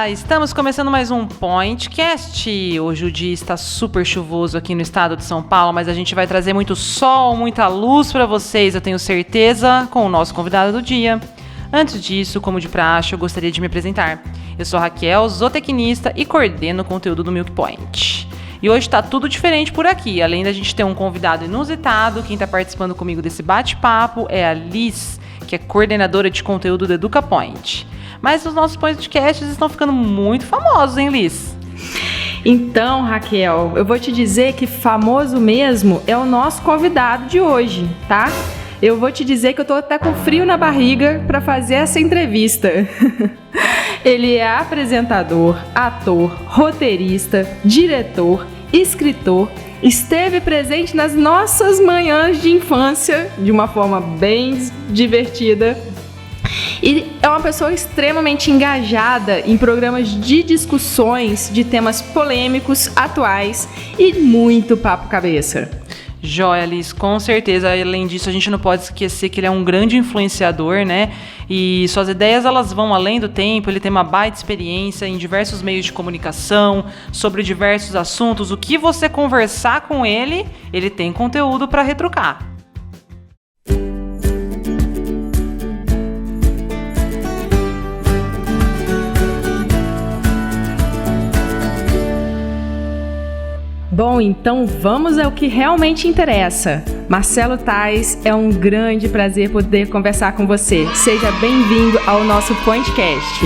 Olá, estamos começando mais um Pointcast. Hoje o dia está super chuvoso aqui no estado de São Paulo, mas a gente vai trazer muito sol, muita luz para vocês, eu tenho certeza, com o nosso convidado do dia. Antes disso, como de praxe, eu gostaria de me apresentar. Eu sou a Raquel, zootecnista e coordeno o conteúdo do Milk Point. E hoje está tudo diferente por aqui. Além da gente ter um convidado inusitado, quem está participando comigo desse bate-papo é a Liz, que é coordenadora de conteúdo do Educa Point. Mas os nossos podcasts estão ficando muito famosos, hein, Liz? Então, Raquel, eu vou te dizer que famoso mesmo é o nosso convidado de hoje, tá? Eu vou te dizer que eu tô até com frio na barriga para fazer essa entrevista. Ele é apresentador, ator, roteirista, diretor, escritor, esteve presente nas nossas manhãs de infância de uma forma bem divertida. E é uma pessoa extremamente engajada em programas de discussões de temas polêmicos, atuais e muito papo cabeça. Joia, Liz, com certeza. Além disso, a gente não pode esquecer que ele é um grande influenciador, né? E suas ideias, elas vão além do tempo. Ele tem uma baita experiência em diversos meios de comunicação, sobre diversos assuntos. O que você conversar com ele, ele tem conteúdo para retrucar. Bom, então vamos ao que realmente interessa. Marcelo Tais, é um grande prazer poder conversar com você. Seja bem-vindo ao nosso Pointcast.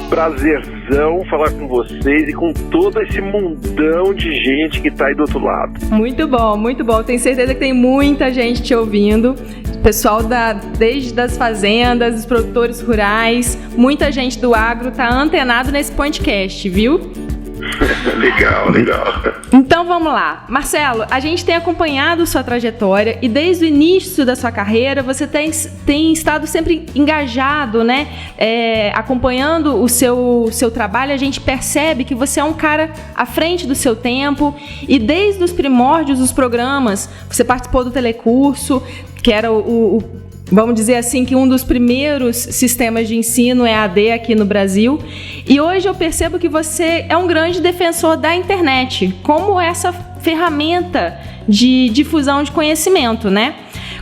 Prazerzão falar com vocês e com todo esse mundão de gente que tá aí do outro lado. Muito bom, muito bom. Tenho certeza que tem muita gente te ouvindo. Pessoal desde as fazendas, os produtores rurais, muita gente do agro tá antenado nesse Pointcast, viu? Legal. Então vamos lá. Marcelo, a gente tem acompanhado sua trajetória e desde o início da sua carreira você tem estado sempre engajado, né? Acompanhando o seu trabalho, a gente percebe que você é um cara à frente do seu tempo e desde os primórdios dos programas, você participou do Telecurso, que era vamos dizer assim, que um dos primeiros sistemas de ensino EAD aqui no Brasil. E hoje eu percebo que você é um grande defensor da internet, como essa ferramenta de difusão de conhecimento, né?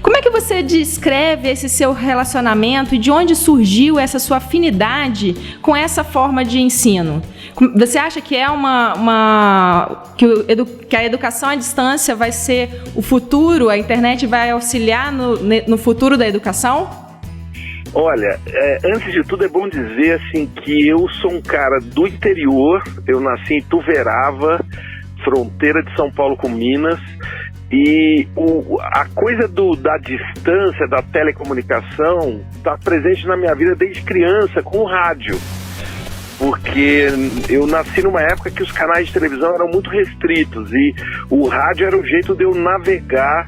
Como é que você descreve esse seu relacionamento e de onde surgiu essa sua afinidade com essa forma de ensino? Você acha que é que a educação à distância vai ser o futuro, a internet vai auxiliar no futuro da educação? Olha, antes de tudo é bom dizer assim que eu sou um cara do interior, eu nasci em Ituverava, fronteira de São Paulo com Minas. E a coisa da distância, da telecomunicação, está presente na minha vida desde criança, com o rádio. Porque eu nasci numa época que os canais de televisão eram muito restritos e o rádio era o jeito de eu navegar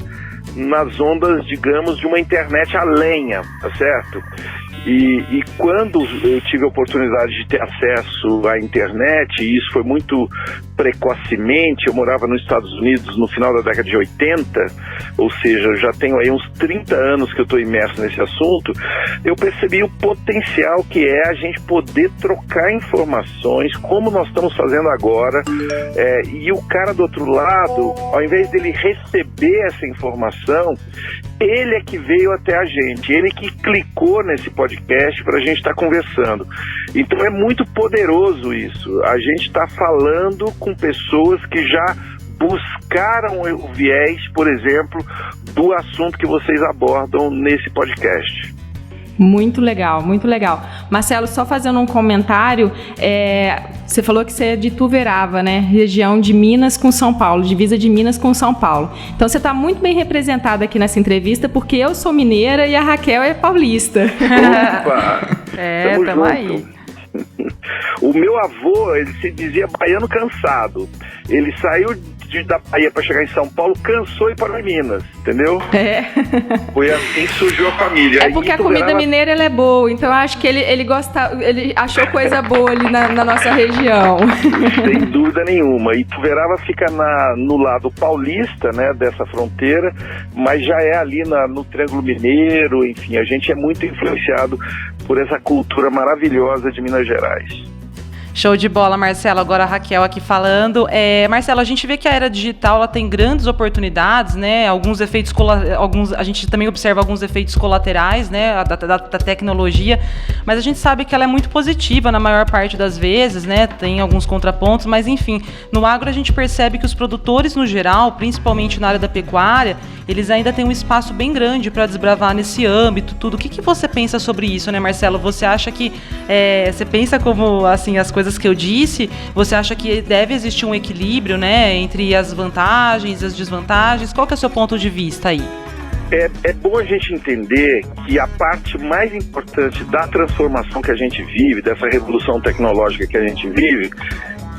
nas ondas, digamos, de uma internet a lenha, tá certo? E quando eu tive a oportunidade de ter acesso à internet, e isso foi muito precocemente, eu morava nos Estados Unidos no final da década de 80, ou seja, eu já tenho aí uns 30 anos que eu estou imerso nesse assunto, eu percebi o potencial que é a gente poder trocar informações, como nós estamos fazendo agora, e o cara do outro lado, ao invés dele receber essa informação, ele é que veio até a gente, ele que clicou nesse podcast para a gente estar conversando. Então é muito poderoso isso. A gente está falando com pessoas que já buscaram o viés, por exemplo, do assunto que vocês abordam nesse podcast. Muito legal, muito legal. Marcelo, só fazendo um comentário, você falou que você é de Ituverava, né? Região de Minas com São Paulo, divisa de Minas com São Paulo. Então você está muito bem representada aqui nessa entrevista, porque eu sou mineira e a Raquel é paulista. Opa! Tamo aí. O meu avô, ele se dizia baiano cansado. Ele saiu da Bahia para chegar em São Paulo, cansou e parou em Minas, entendeu? Foi assim que surgiu a família. É porque a comida mineira ela é boa, então eu acho que ele achou coisa boa ali na nossa região. Sem dúvida nenhuma. Ituverava fica no lado paulista, né, dessa fronteira, mas já é ali no Triângulo Mineiro, enfim, a gente é muito influenciado por essa cultura maravilhosa de Minas Gerais. Show de bola, Marcelo. Agora a Raquel aqui falando. Marcelo, a gente vê que a era digital ela tem grandes oportunidades, né? Alguns efeitos, a gente também observa alguns efeitos colaterais, né? Da tecnologia, mas a gente sabe que ela é muito positiva na maior parte das vezes, né? Tem alguns contrapontos, mas enfim, no agro a gente percebe que os produtores no geral, principalmente na área da pecuária, eles ainda têm um espaço bem grande para desbravar nesse âmbito, tudo. O que você pensa sobre isso, né, Marcelo? Você acha que, você pensa como, assim, as coisas que eu disse, você acha que deve existir um equilíbrio, né, entre as vantagens e as desvantagens? Qual que é o seu ponto de vista aí? É bom a gente entender que a parte mais importante da transformação que a gente vive, dessa revolução tecnológica que a gente vive,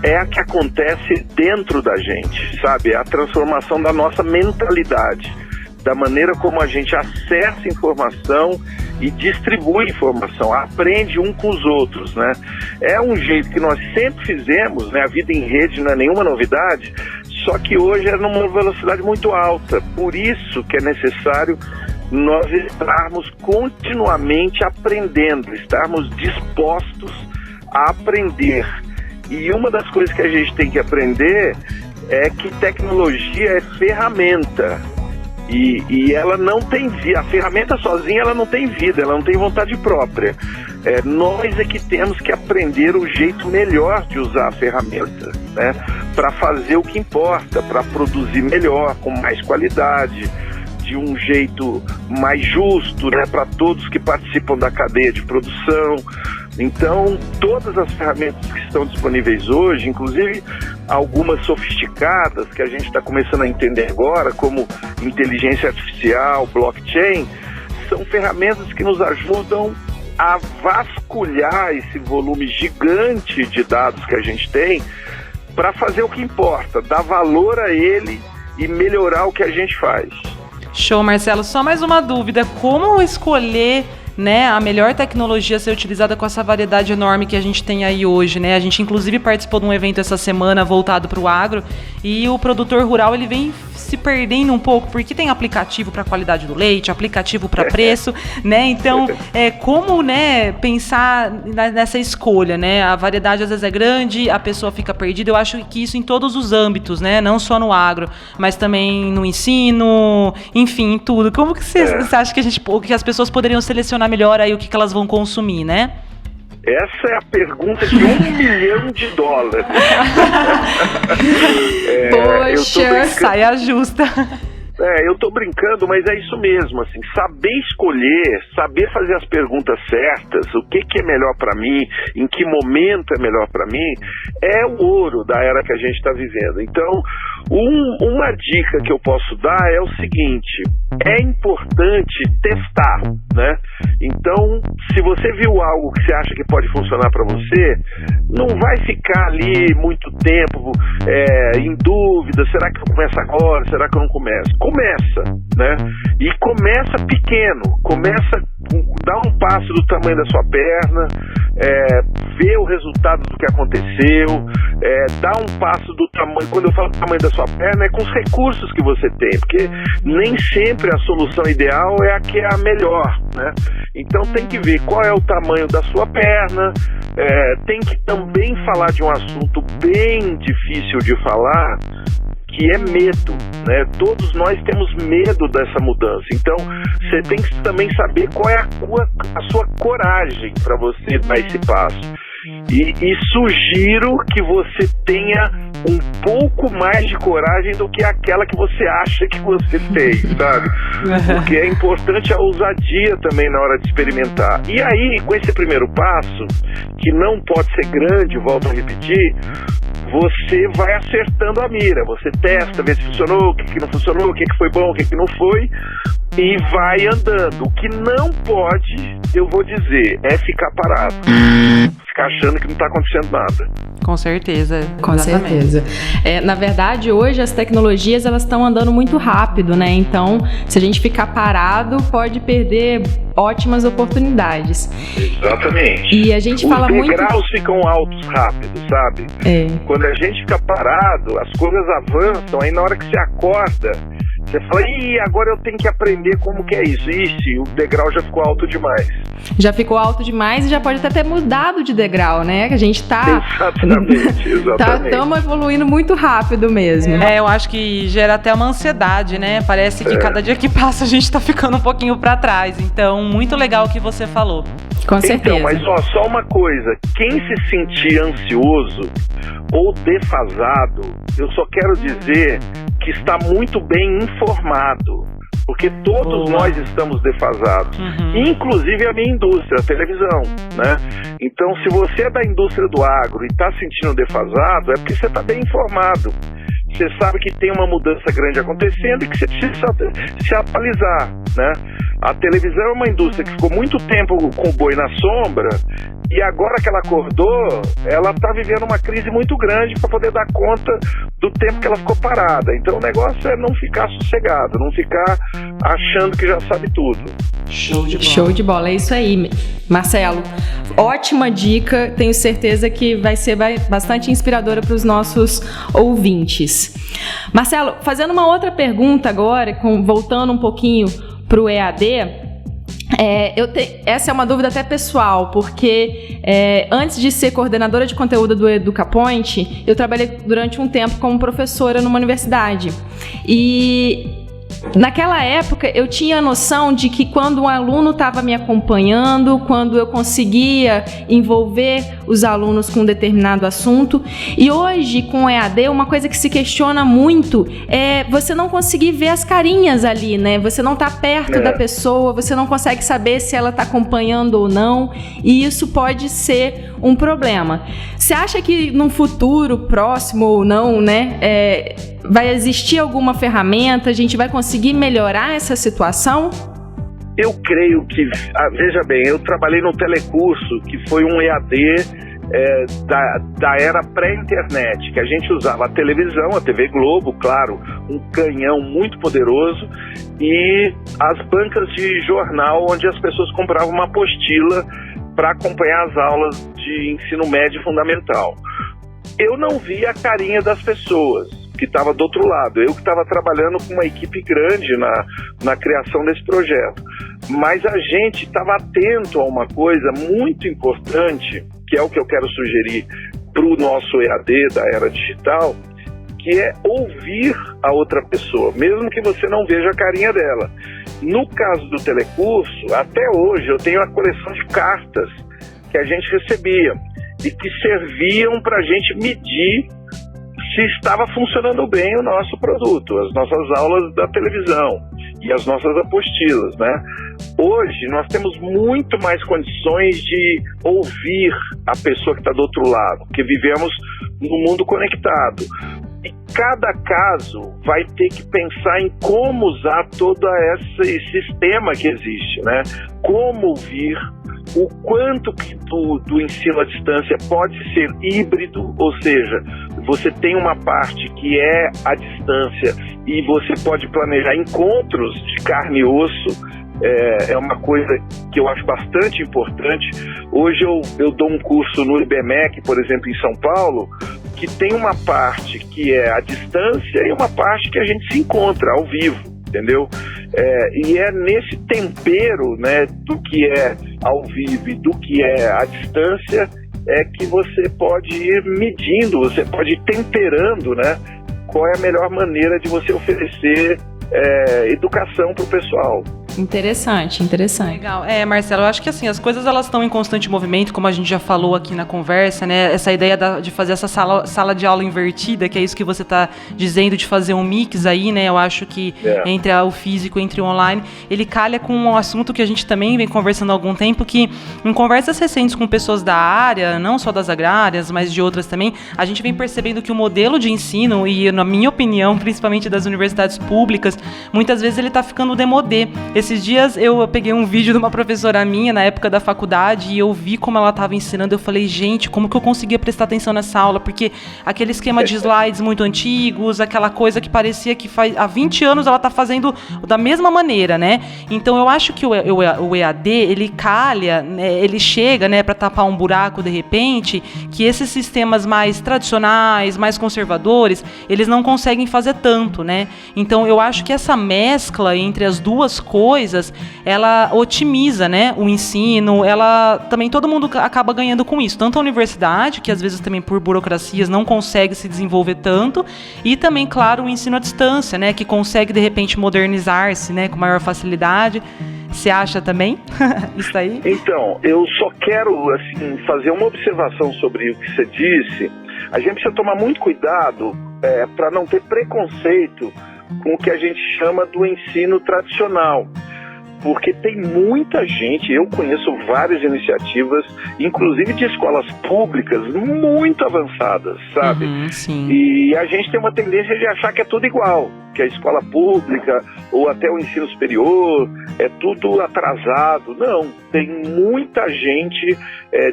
é a que acontece dentro da gente, sabe? É a transformação da nossa mentalidade, da maneira como a gente acessa informação e distribui informação, aprende um com os outros, né? É um jeito que nós sempre fizemos, né? A vida em rede não é nenhuma novidade, só que hoje é numa velocidade muito alta. Por isso que é necessário nós estarmos continuamente aprendendo, estarmos dispostos a aprender. E uma das coisas que a gente tem que aprender é que tecnologia é ferramenta. E ela não tem vida, a ferramenta sozinha ela não tem vida, ela não tem vontade própria. Nós é que temos que aprender o jeito melhor de usar a ferramenta, né? Para fazer o que importa, para produzir melhor, com mais qualidade, de um jeito mais justo, né, para todos que participam da cadeia de produção. Então, todas as ferramentas que estão disponíveis hoje, inclusive algumas sofisticadas que a gente está começando a entender agora, como inteligência artificial, blockchain, são ferramentas que nos ajudam a vasculhar esse volume gigante de dados que a gente tem para fazer o que importa, dar valor a ele e melhorar o que a gente faz. Show, Marcelo. Só mais uma dúvida. Como escolher, né, a melhor tecnologia a ser utilizada com essa variedade enorme que a gente tem aí hoje, né? A gente, inclusive, participou de um evento essa semana voltado para o agro e o produtor rural, ele vem se perdendo um pouco, porque tem aplicativo para qualidade do leite, aplicativo para preço, né? Então, como, né, pensar nessa escolha, né? A variedade às vezes é grande, a pessoa fica perdida. Eu acho que isso em todos os âmbitos, né? Não só no agro, mas também no ensino, enfim, em tudo. Como que você acha que as pessoas poderiam selecionar melhor aí o que elas vão consumir, né? Essa é a pergunta de $1 milhão. Poxa, saia justa. Eu tô brincando, mas é isso mesmo, assim, saber escolher, saber fazer as perguntas certas, o que é melhor para mim, em que momento é melhor para mim, é o ouro da era que a gente está vivendo. Então, uma dica que eu posso dar é o seguinte: é importante testar, né? Então, se você viu algo que você acha que pode funcionar para você, não vai ficar ali muito tempo em dúvida, será que eu começo agora, será que eu não começo? Começa, né? E começa pequeno, dá um passo do tamanho da sua perna, vê o resultado do que aconteceu, dá um passo do tamanho, quando eu falo do tamanho da sua perna, é com os recursos que você tem, porque nem sempre a solução ideal é a que é a melhor, né? Então tem que ver qual é o tamanho da sua perna, tem que também falar de um assunto bem difícil de falar, que é medo, né? Todos nós temos medo dessa mudança. Então, você tem que também saber qual é a sua coragem para você dar esse passo. E sugiro que você tenha um pouco mais de coragem do que aquela que você acha que você tem, sabe? Porque é importante a ousadia também na hora de experimentar. E aí, com esse primeiro passo, que não pode ser grande, volto a repetir, você vai acertando a mira, você testa, vê se funcionou, o que não funcionou, o que foi bom, o que não foi, e vai andando. O que não pode, eu vou dizer, é ficar parado, ficar achando que não está acontecendo nada. Com certeza. Com certeza. Na verdade, hoje as tecnologias elas estão andando muito rápido, né? Então, se a gente ficar parado, pode perder ótimas oportunidades. Exatamente. E a gente fala muito... Os degraus ficam altos rápido, sabe? Quando a gente fica parado, as coisas avançam, aí na hora que você acorda, Você fala, agora eu tenho que aprender como que é isso. Ixi, o degrau já ficou alto demais. Já ficou alto demais e já pode até ter mudado de degrau, né? Que a gente tá... Exatamente. Estamos evoluindo muito rápido mesmo. Eu acho que gera até uma ansiedade, né? Parece que cada dia que passa a gente tá ficando um pouquinho pra trás. Então, muito legal o que você falou. Com certeza. Então, mas só uma coisa. Quem se sentir ansioso ou defasado, eu só quero dizer que está muito bem informado. Porque todos nós estamos defasados, inclusive a minha indústria, a televisão, né? Então, se você é da indústria do agro e está sentindo defasado, é porque você está bem informado. Você sabe que tem uma mudança grande acontecendo e que você precisa se atualizar, né? A televisão é uma indústria que ficou muito tempo com o boi na sombra e agora que ela acordou, ela está vivendo uma crise muito grande para poder dar conta do tempo que ela ficou parada. Então o negócio é não ficar sossegado, não ficar achando que já sabe tudo. Show de bola. Show de bola, é isso aí, Marcelo. Ótima dica, tenho certeza que vai ser bastante inspiradora para os nossos ouvintes. Marcelo, fazendo uma outra pergunta agora, voltando um pouquinho para o EAD, essa é uma dúvida até pessoal, porque antes de ser coordenadora de conteúdo do EducaPoint, eu trabalhei durante um tempo como professora numa universidade. E naquela época eu tinha a noção de que quando um aluno estava me acompanhando, quando eu conseguia envolver os alunos com um determinado assunto, e hoje com o EAD uma coisa que se questiona muito é você não conseguir ver as carinhas ali, né? Você não está perto da pessoa, você não consegue saber se ela está acompanhando ou não, e isso pode ser um problema. Você acha que num futuro próximo ou não, né, vai existir alguma ferramenta, a gente vai conseguir melhorar essa situação? Eu creio que, veja bem, eu trabalhei no telecurso, que foi um EAD da era pré-internet, que a gente usava a televisão, a TV Globo, claro, um canhão muito poderoso, e as bancas de jornal, onde as pessoas compravam uma apostila para acompanhar as aulas de ensino médio fundamental. Eu não via a carinha das pessoas que estava do outro lado. Eu que estava trabalhando com uma equipe grande na criação desse projeto. Mas a gente estava atento a uma coisa muito importante, que é o que eu quero sugerir para o nosso EAD da era digital, que é ouvir a outra pessoa, mesmo que você não veja a carinha dela. No caso do telecurso, até hoje eu tenho a coleção de cartas que a gente recebia e que serviam para a gente medir se estava funcionando bem o nosso produto, as nossas aulas da televisão e as nossas apostilas, né? Hoje nós temos muito mais condições de ouvir a pessoa que está do outro lado, porque vivemos num mundo conectado. E cada caso vai ter que pensar em como usar todo esse sistema que existe, né? Como ouvir, o quanto que do ensino à distância pode ser híbrido, ou seja, você tem uma parte que é à distância e você pode planejar encontros de carne e osso. É uma coisa que eu acho bastante importante. Hoje eu dou um curso no IBMEC, por exemplo, em São Paulo, que tem uma parte que é à distância e uma parte que a gente se encontra ao vivo, entendeu? E é nesse tempero, né, do que é ao vivo e do que é à distância que você pode ir medindo, você pode ir temperando, né, qual é a melhor maneira de você oferecer educação para o pessoal. Interessante. Legal. Marcelo, eu acho que assim, as coisas elas estão em constante movimento, como a gente já falou aqui na conversa, né? Essa ideia de fazer essa sala de aula invertida, que é isso que você está dizendo, de fazer um mix aí, né? Eu acho que entre o físico e entre o online, ele calha com um assunto que a gente também vem conversando há algum tempo, que em conversas recentes com pessoas da área, não só das agrárias, mas de outras também, a gente vem percebendo que o modelo de ensino, e na minha opinião, principalmente das universidades públicas, muitas vezes ele está ficando démodé. esses dias eu peguei um vídeo de uma professora minha na época da faculdade e eu vi como ela estava ensinando. Eu falei, gente, como que eu conseguia prestar atenção nessa aula? Porque aquele esquema de slides muito antigos, aquela coisa que parecia que há 20 anos ela está fazendo da mesma maneira, né? Então eu acho que o EAD, ele calha, né, ele chega, né, para tapar um buraco de repente, que esses sistemas mais tradicionais, mais conservadores, eles não conseguem fazer tanto, né? Então eu acho que essa mescla entre as duas coisas, ela otimiza, né, o ensino, também todo mundo acaba ganhando com isso, tanto a universidade, que às vezes também por burocracias não consegue se desenvolver tanto, e também, claro, o ensino à distância, né, que consegue de repente modernizar-se, né, com maior facilidade. Você acha também isso aí? Então, eu só quero assim, fazer uma observação sobre o que você disse. A gente precisa tomar muito cuidado para não ter preconceito com o que a gente chama do ensino tradicional. Porque tem muita gente, eu conheço várias iniciativas, inclusive de escolas públicas muito avançadas, sabe? Sim. E a gente tem uma tendência de achar que é tudo igual, que a escola pública ou até o ensino superior é tudo atrasado. Não, tem muita gente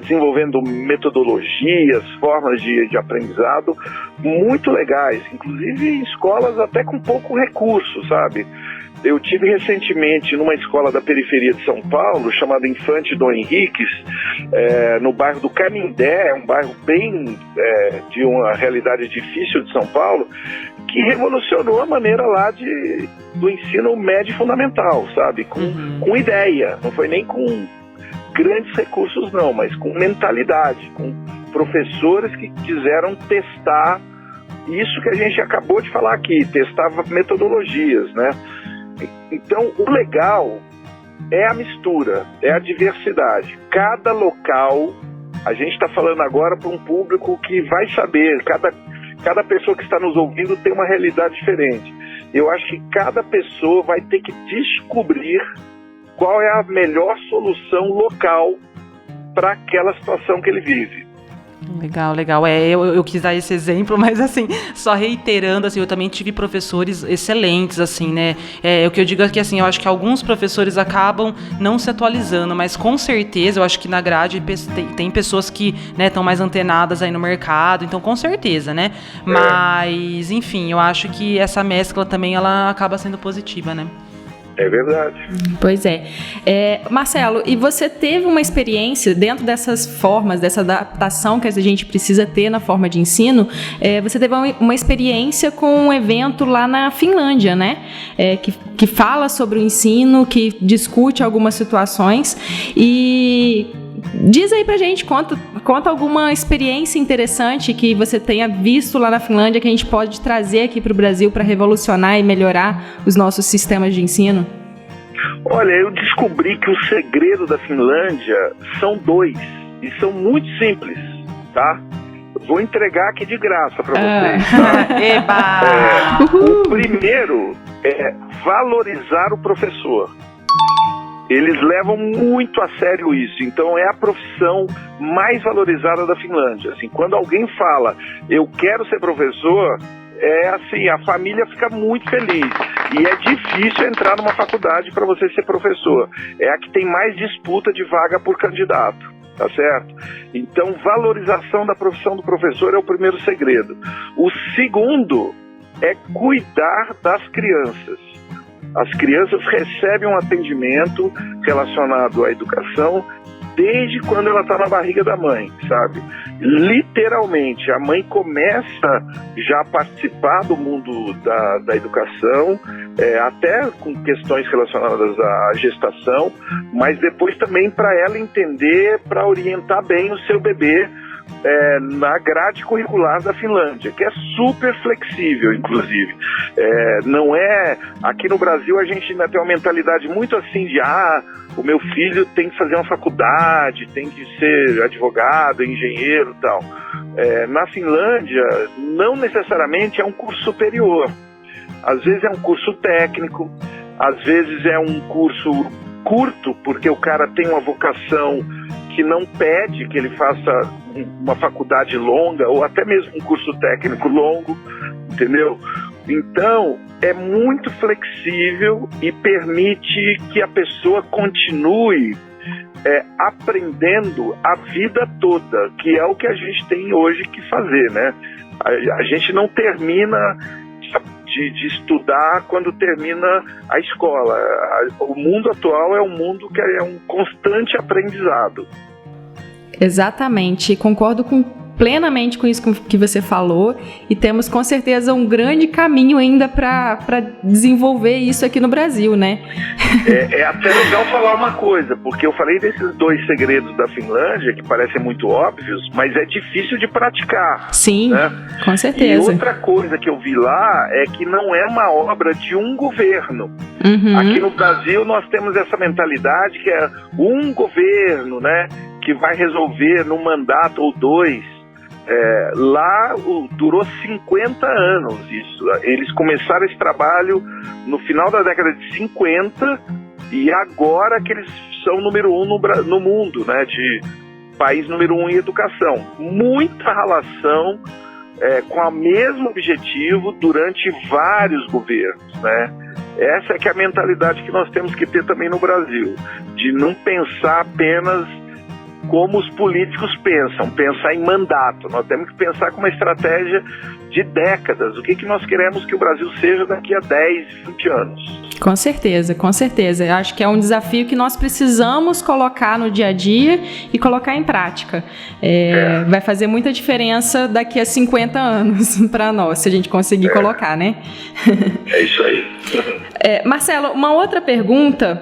desenvolvendo metodologias, formas de aprendizado muito legais, inclusive em escolas até com pouco recurso, sabe? Eu tive recentemente numa escola da periferia de São Paulo, chamada Infante Dom Henriques, no bairro do Canindé, um bairro bem de uma realidade difícil de São Paulo, que revolucionou a maneira lá do ensino médio fundamental, sabe? Com ideia, não foi nem com grandes recursos não, mas com mentalidade, com professores que quiseram testar isso que a gente acabou de falar aqui, testava metodologias, né? Então, o legal é a mistura, é a diversidade. Cada local, a gente está falando agora para um público que vai saber, cada pessoa que está nos ouvindo tem uma realidade diferente. Eu acho que cada pessoa vai ter que descobrir qual é a melhor solução local para aquela situação que ele vive. Legal. Eu quis dar esse exemplo, mas assim, só reiterando, assim, eu também tive professores excelentes, assim, né? O que eu digo é que, assim, eu acho que alguns professores acabam não se atualizando, mas com certeza, eu acho que na grade tem pessoas que, né, estão mais antenadas aí no mercado, então com certeza, né? Mas, enfim, eu acho que essa mescla também, ela acaba sendo positiva, né? É verdade. Pois é. Marcelo, e você teve uma experiência dentro dessas formas, dessa adaptação que a gente precisa ter na forma de ensino, você teve uma experiência com um evento lá na Finlândia, né? Que fala sobre o ensino, que discute algumas situações e... Diz aí pra gente, conta alguma experiência interessante que você tenha visto lá na Finlândia que a gente pode trazer aqui pro Brasil para revolucionar e melhorar os nossos sistemas de ensino. Olha, eu descobri que o segredo da Finlândia são 2 e são muito simples, tá? Vou entregar aqui de graça para vocês, tá? O primeiro é valorizar o professor. Eles levam muito a sério isso, então é a profissão mais valorizada da Finlândia. Assim, quando alguém fala, eu quero ser professor, assim, a família fica muito feliz. E é difícil entrar numa faculdade para você ser professor. É a que tem mais disputa de vaga por candidato, tá certo? Então, valorização da profissão do professor é o primeiro segredo. O segundo é cuidar das crianças. As crianças recebem um atendimento relacionado à educação desde quando ela está na barriga da mãe, sabe? Literalmente, a mãe começa já a participar do mundo da educação, até com questões relacionadas à gestação, mas depois também para ela entender, para orientar bem o seu bebê na grade curricular da Finlândia, que é super flexível, inclusive. Não é... Aqui no Brasil a gente ainda tem uma mentalidade muito assim de o meu filho tem que fazer uma faculdade, tem que ser advogado, engenheiro e tal. Na Finlândia, não necessariamente é um curso superior. Às vezes é um curso técnico, às vezes é um curso curto, porque o cara tem uma vocação que não pede que ele faça uma faculdade longa, ou até mesmo um curso técnico longo, entendeu? Então, é muito flexível e permite que a pessoa continue aprendendo a vida toda, que é o que a gente tem hoje que fazer, né? A gente não termina de estudar quando termina a escola. O mundo atual é um mundo que é um constante aprendizado. Exatamente, concordo plenamente com isso que você falou, e temos com certeza um grande caminho ainda para desenvolver isso aqui no Brasil, né? É até legal falar uma coisa, porque eu falei desses 2 segredos da Finlândia, que parecem muito óbvios, mas é difícil de praticar. Sim, né? Com certeza. E outra coisa que eu vi lá é que não é uma obra de um governo. Uhum. Aqui no Brasil nós temos essa mentalidade que é um governo, né, que vai resolver num mandato ou 2. Lá durou 50 anos isso. Eles começaram esse trabalho no final da década de 50 e agora que eles são número 1 no mundo, né, de país número 1 em educação. Muita relação com o mesmo objetivo durante vários governos, né? Essa é que é a mentalidade que nós temos que ter também no Brasil, de não pensar apenas como os políticos pensar em mandato. Nós temos que pensar com uma estratégia de décadas. O que nós queremos que o Brasil seja daqui a 10, 20 anos. Com certeza, com certeza. Eu acho que é um desafio que nós precisamos colocar no dia a dia e colocar em prática. Vai fazer muita diferença daqui a 50 anos para nós, se a gente conseguir colocar, né? É isso aí. Marcelo, uma outra pergunta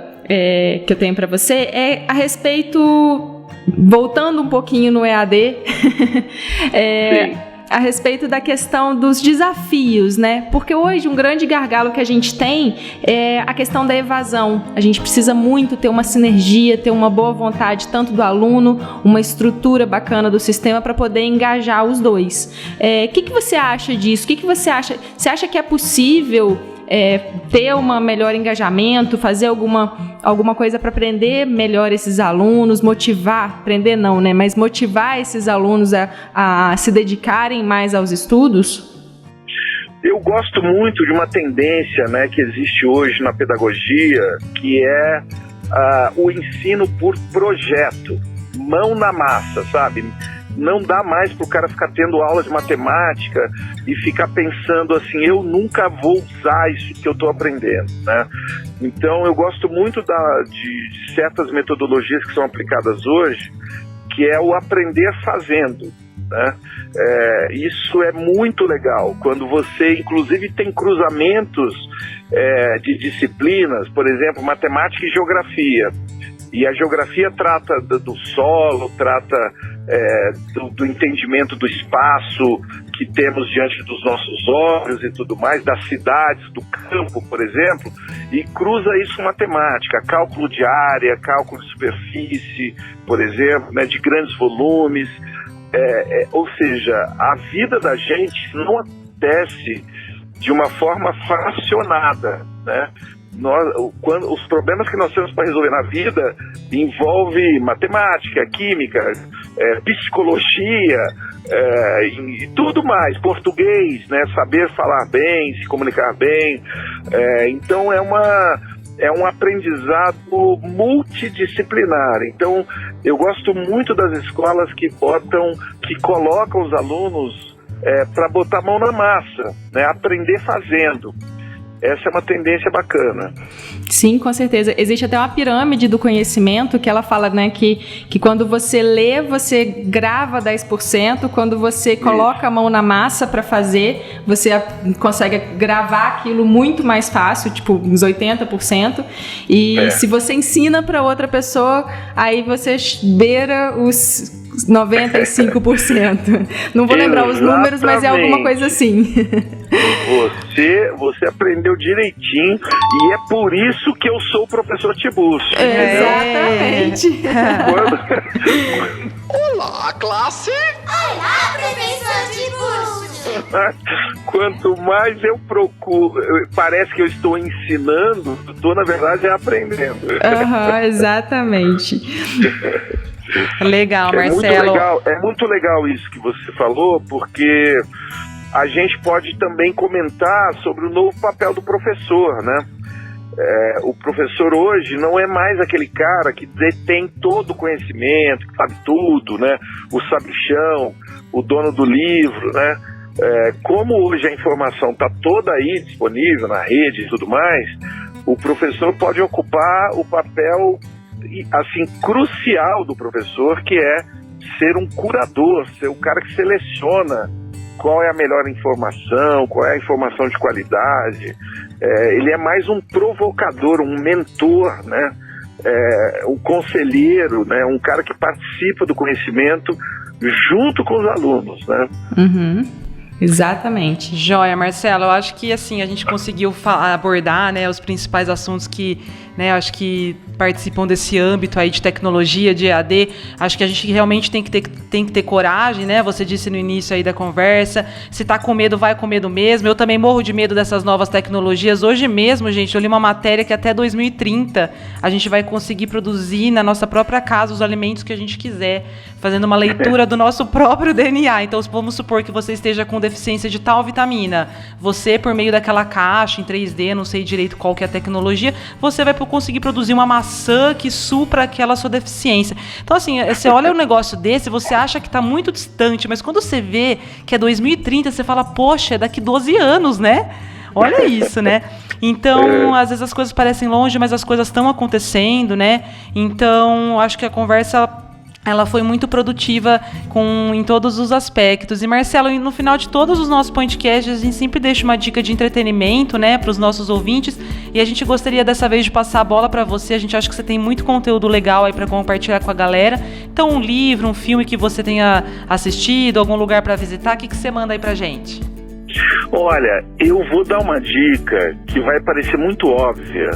que eu tenho para você é a respeito... Voltando um pouquinho no EAD, a respeito da questão dos desafios, né? Porque hoje um grande gargalo que a gente tem é a questão da evasão. A gente precisa muito ter uma sinergia, ter uma boa vontade tanto do aluno, uma estrutura bacana do sistema para poder engajar os dois. O que você acha disso? O que você acha? Você acha que é possível ter um melhor engajamento, fazer alguma coisa para prender melhor esses alunos, motivar, prender não, né? Mas motivar esses alunos a se dedicarem mais aos estudos? Eu gosto muito de uma tendência, né, que existe hoje na pedagogia, que é o ensino por projeto, mão na massa, sabe? Não dá mais para o cara ficar tendo aula de matemática e ficar pensando assim, eu nunca vou usar isso que eu estou aprendendo, né? Então eu gosto muito de certas metodologias que são aplicadas hoje, que é o aprender fazendo, né? Isso é muito legal, quando você inclusive tem cruzamentos de disciplinas, por exemplo, matemática e geografia. E a geografia trata do solo, trata do entendimento do espaço que temos diante dos nossos olhos e tudo mais, das cidades, do campo, por exemplo, e cruza isso com matemática, cálculo de área, cálculo de superfície, por exemplo, né, de grandes volumes. Ou seja, a vida da gente não acontece de uma forma fracionada, né? Os problemas que nós temos para resolver na vida envolve matemática, química, psicologia e tudo mais, português, né? Saber falar bem, se comunicar bem. Então é um aprendizado multidisciplinar. Então eu gosto muito das escolas que colocam os alunos para botar a mão na massa, né? Aprender fazendo. Essa é uma tendência bacana. Sim, com certeza. Existe até uma pirâmide do conhecimento que ela fala, né, que quando você lê, você grava 10%, quando você coloca a mão na massa para fazer, você consegue gravar aquilo muito mais fácil, tipo uns 80%. E se você ensina para outra pessoa, aí você beira os 95%. Não vou lembrar os números, mas é alguma coisa assim. Você aprendeu direitinho e é por isso que eu sou o professor Tiburcio. Exatamente. Olá, classe! Olá, professor Tiburcio! Quanto mais eu procuro, parece que eu estou ensinando, estou na verdade aprendendo. Exatamente. Legal, Marcelo. É muito legal isso que você falou, porque a gente pode também comentar sobre o novo papel do professor, né? O professor hoje não é mais aquele cara que detém todo o conhecimento, que sabe tudo, né? O sabichão, o dono do livro, né? Como hoje a informação está toda aí disponível na rede e tudo mais, o professor pode ocupar o papel assim crucial do professor, que é ser um curador, ser o cara que seleciona qual é a melhor informação, qual é a informação de qualidade. Ele é mais um provocador, um mentor, né? Um conselheiro, né? Um cara que participa do conhecimento junto com os alunos, né? Exatamente. Joia, Marcelo, eu acho que assim, a gente conseguiu abordar, né, os principais assuntos que, né, acho que participam desse âmbito aí de tecnologia, de EAD. Acho que a gente realmente tem que ter coragem, né? Você disse no início aí da conversa, se tá com medo, vai com medo mesmo. Eu também morro de medo dessas novas tecnologias. Hoje mesmo, gente, eu li uma matéria que até 2030 a gente vai conseguir produzir na nossa própria casa os alimentos que a gente quiser, fazendo uma leitura do nosso próprio DNA. Então, vamos supor que você esteja com deficiência de tal vitamina. Você, por meio daquela caixa em 3D, não sei direito qual que é a tecnologia, você vai conseguir produzir uma maçã que supra aquela sua deficiência. Então, assim, você olha um negócio desse, você acha que está muito distante, mas quando você vê que é 2030, você fala, poxa, é daqui 12 anos, né? Olha isso, né? Então, às vezes as coisas parecem longe, mas as coisas estão acontecendo, né? Então, acho que a conversa ela foi muito produtiva em todos os aspectos. E, Marcelo, no final de todos os nossos podcasts, a gente sempre deixa uma dica de entretenimento, né, para os nossos ouvintes. E a gente gostaria dessa vez de passar a bola para você. A gente acha que você tem muito conteúdo legal aí para compartilhar com a galera. Então, um livro, um filme que você tenha assistido, algum lugar para visitar, o que você manda aí pra gente? Olha, eu vou dar uma dica que vai parecer muito óbvia,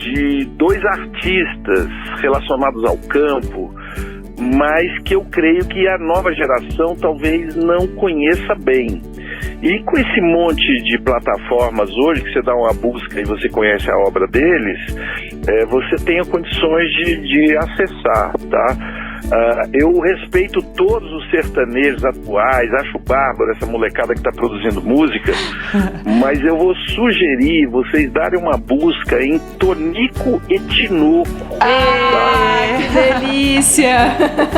de dois artistas relacionados ao campo, mas que eu creio que a nova geração talvez não conheça bem. E com esse monte de plataformas hoje, que você dá uma busca e você conhece a obra deles, você tem condições de acessar, tá? Eu respeito todos os sertanejos atuais, acho bárbaro essa molecada que está produzindo música, mas eu vou sugerir vocês darem uma busca em Tonico e Tinoco. Que delícia!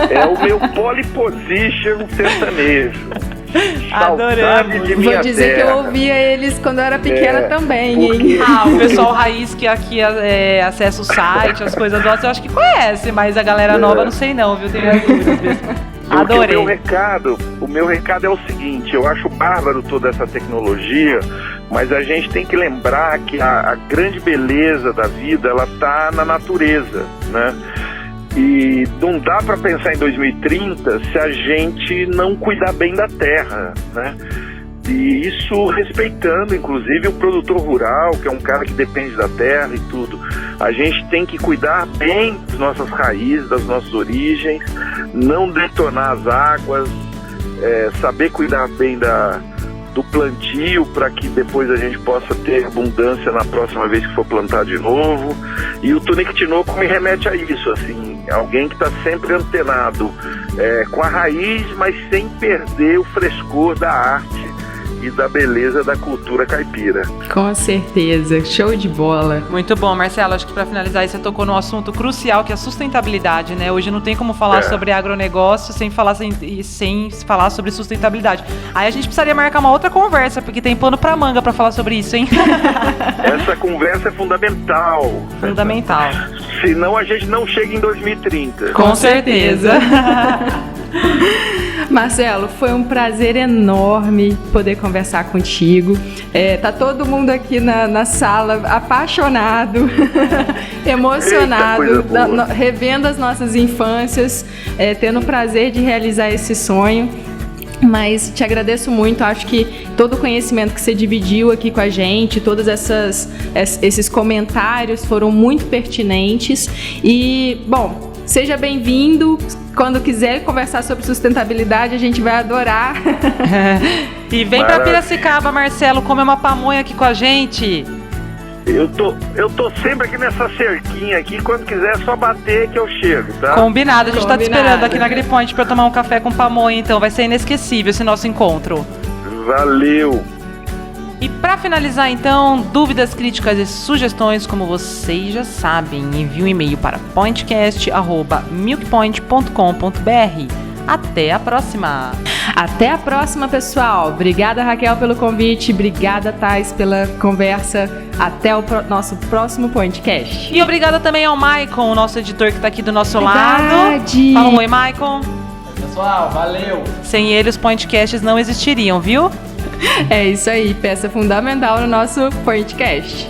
É o meu polyposition sertanejo. Adoramos. De minha Vou dizer terra. que eu ouvia eles quando eu era pequena também, hein? O pessoal raiz que aqui acessa o site, as coisas nossas, eu acho que conhece, mas a galera nova não sei não, viu? Tem as dúvidas mesmo. Adorei. O meu recado é o seguinte, eu acho bárbaro toda essa tecnologia, mas a gente tem que lembrar que a grande beleza da vida, ela tá na natureza, né? E não dá para pensar em 2030 se a gente não cuidar bem da terra, né? E isso respeitando, inclusive, o produtor rural, que é um cara que depende da terra e tudo. A gente tem que cuidar bem das nossas raízes, das nossas origens, não detonar as águas, saber cuidar bem do plantio para que depois a gente possa ter abundância na próxima vez que for plantar de novo. E o Tonico e Tinoco me remete a isso, assim, alguém que está sempre antenado com a raiz, mas sem perder o frescor da arte e da beleza da cultura caipira. Com certeza, show de bola. Muito bom, Marcelo, acho que para finalizar você tocou num assunto crucial que é a sustentabilidade, né? Hoje não tem como falar sobre agronegócio sem falar sobre sustentabilidade. Aí a gente precisaria marcar uma outra conversa, porque tem pano pra manga para falar sobre isso, hein? Essa conversa é fundamental. Fundamental. Senão a gente não chega em 2030. Com certeza. Marcelo, foi um prazer enorme poder conversar contigo. Tá todo mundo aqui na sala apaixonado, emocionado, revendo as nossas infâncias, tendo o prazer de realizar esse sonho. Mas te agradeço muito, acho que todo o conhecimento que você dividiu aqui com a gente, todos esses comentários foram muito pertinentes. E, bom, seja bem-vindo. Quando quiser conversar sobre sustentabilidade, a gente vai adorar. E vem pra Piracicaba, Marcelo, comer uma pamonha aqui com a gente. Eu tô sempre aqui nessa cerquinha aqui, quando quiser é só bater que eu chego, tá? Combinado, a gente tá te esperando aqui na Gripoint pra tomar um café com pamonha, então vai ser inesquecível esse nosso encontro. Valeu! E para finalizar então, dúvidas, críticas e sugestões, como vocês já sabem, envie um e-mail para pointcast@milkpoint.com.br. Até a próxima! Até a próxima, pessoal. Obrigada, Raquel, pelo convite. Obrigada, Thais, pela conversa. Até o nosso próximo podcast. E obrigada também ao Maicon, o nosso editor que tá aqui do nosso Verdade. lado. Fala um oi, Maicon. Pessoal, valeu! Sem ele, os podcasts não existiriam, viu? É isso aí, peça fundamental no nosso podcast.